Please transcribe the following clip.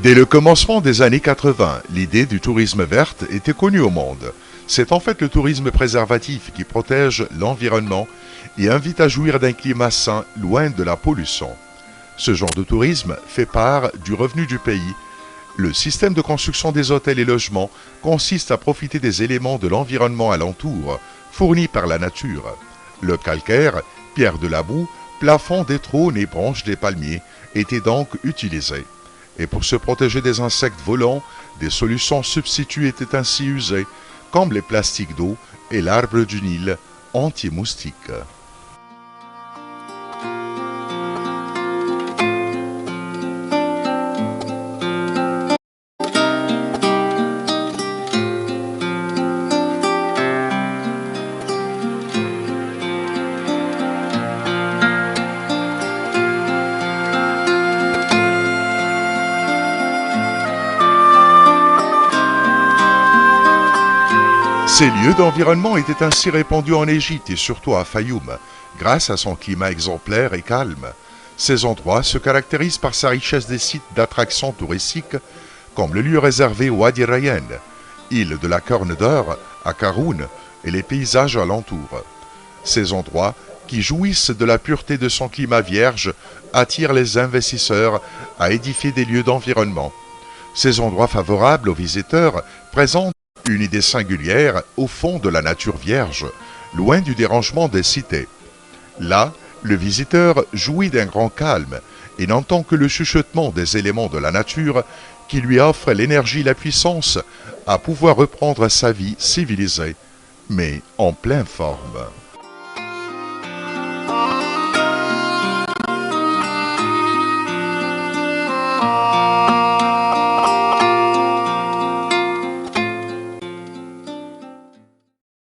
Dès le commencement des années 80, l'idée du tourisme vert était connue au monde. C'est en fait le tourisme préservatif qui protège l'environnement et invite à jouir d'un climat sain loin de la pollution. Ce genre de tourisme fait part du revenu du pays. Le système de construction des hôtels et logements consiste à profiter des éléments de l'environnement alentour, fournis par la nature. Le calcaire, pierre de la boue, plafond des trônes et branches des palmiers étaient donc utilisés. Et pour se protéger des insectes volants, des solutions substituées étaient ainsi usées, comme les plastiques d'eau et l'arbre du Nil anti-moustique. Ces lieux d'environnement étaient ainsi répandus en Égypte et surtout à Fayoum, grâce à son climat exemplaire et calme. Ces endroits se caractérisent par sa richesse des sites d'attractions touristiques, comme le lieu réservé Wadi Rayyan, île de la Corne d'Or à Kharoun et les paysages alentours. Ces endroits, qui jouissent de la pureté de son climat vierge, attirent les investisseurs à édifier des lieux d'environnement. Ces endroits favorables aux visiteurs présentent une idée singulière au fond de la nature vierge, loin du dérangement des cités. Là, le visiteur jouit d'un grand calme et n'entend que le chuchotement des éléments de la nature qui lui offrent l'énergie et la puissance à pouvoir reprendre sa vie civilisée, mais en pleine forme.